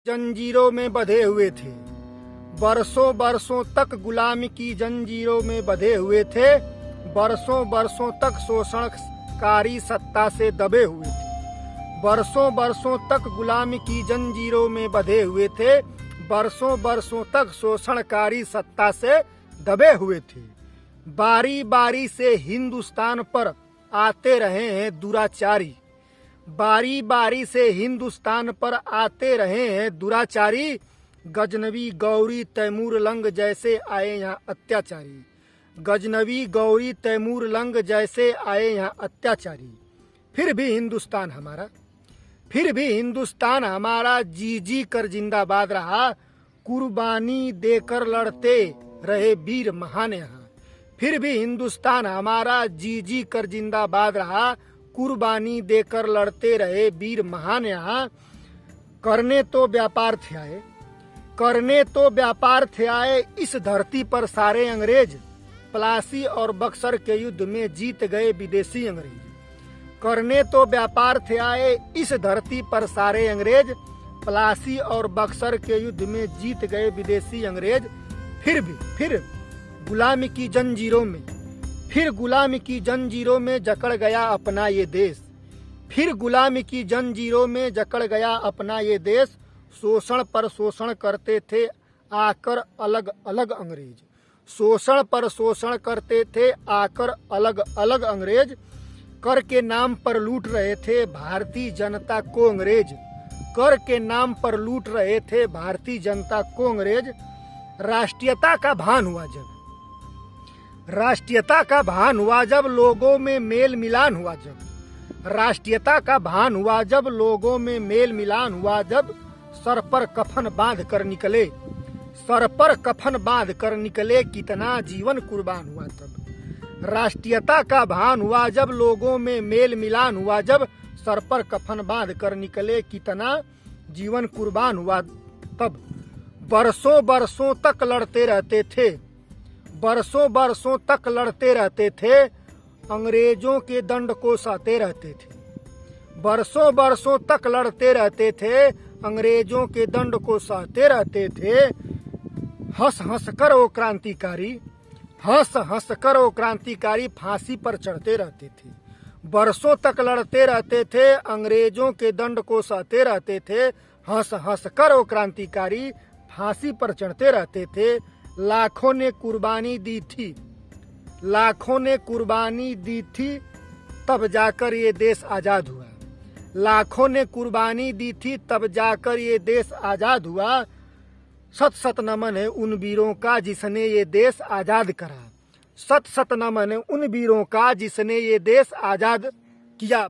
जंजीरों में बंधे हुए थे, बरसों बरसों तक गुलामी की जंजीरों में बंधे हुए थे, बरसों बरसों तक शोषणकारी सत्ता से दबे हुए थे, बरसों बरसों तक गुलामी की जंजीरों में बंधे हुए थे, बरसों बरसों तक शोषणकारी सत्ता से दबे हुए थे। बारी बारी से हिंदुस्तान पर आते रहे हैं दुराचारी, बारी बारी से हिंदुस्तान पर आते रहे हैं दुराचारी, गजनवी गौरी तैमूर लंग जैसे आए यहाँ अत्याचारी, गजनवी गौरी तैमूर लंग जैसे आए यहाँ अत्याचारी। फिर भी हिंदुस्तान हमारा, फिर भी हिंदुस्तान हमारा जी जी कर जिंदाबाद रहा, कुर्बानी देकर लड़ते रहे वीर महान यहाँ। फिर भी हिंदुस्तान हमारा जी जी कर जिंदाबाद रहा, कुर्बानी देकर लड़ते रहे वीर महान यहाँ। करने तो व्यापार थे आए, करने तो व्यापार थे आए इस धरती पर सारे अंग्रेज, प्लासी और बक्सर के युद्ध में जीत गए विदेशी अंग्रेज। करने तो व्यापार थे आए इस धरती पर सारे अंग्रेज, प्लासी और बक्सर के युद्ध में जीत गए विदेशी अंग्रेज। फिर गुलामी की जंजीरों में, फिर गुलामी की जंजीरों में जकड़ गया अपना ये देश, फिर गुलामी की जंजीरों में जकड़ गया अपना ये देश। शोषण पर शोषण करते थे आकर अलग अलग अंग्रेज, शोषण पर शोषण करते थे आकर अलग अलग अंग्रेज। कर के नाम पर लूट रहे थे भारतीय जनता को अंग्रेज, कर के नाम पर लूट रहे थे भारतीय जनता को अंग्रेज। राष्ट्रीयता का भान हुआ जब, राष्ट्रीयता का भान हुआ जब लोगों में मेल मिलान हुआ जब, राष्ट्रीयता का भान हुआ जब लोगों में मेल मिलान हुआ जब, सर पर कफन बांध कर निकले, सर पर कफन बांध कर निकले, कितना जीवन कुर्बान हुआ तब। राष्ट्रीयता का भान हुआ जब लोगों में मेल मिलान हुआ जब, सर पर कफन बांध कर निकले, कितना जीवन कुर्बान हुआ तब। बरसों बरसों तक लड़ते रहते थे, बरसों बरसों तक लड़ते रहते थे, अंग्रेजों के दंड को सहते रहते थे, बरसों बरसों तक लड़ते रहते थे, अंग्रेजों के दंड को सहते रहते थे। हंस हंस कर वो क्रांतिकारी, हंस हंस कर वो क्रांतिकारी फांसी पर चढ़ते रहते थे, बरसों तक लड़ते रहते थे, अंग्रेजों के दंड को सहते रहते थे। हंस हंस कर वो क्रांतिकारी फांसी पर चढ़ते रहते थे। लाखों ने कुर्बानी दी थी, लाखों ने कुर्बानी दी थी, तब जाकर ये देश आजाद हुआ, लाखों ने कुर्बानी दी थी, तब जाकर ये देश आजाद हुआ। सत सत नमन है उन वीरों का जिसने ये देश आजाद करा, सत सत नमन है उन वीरों का जिसने ये देश आजाद किया।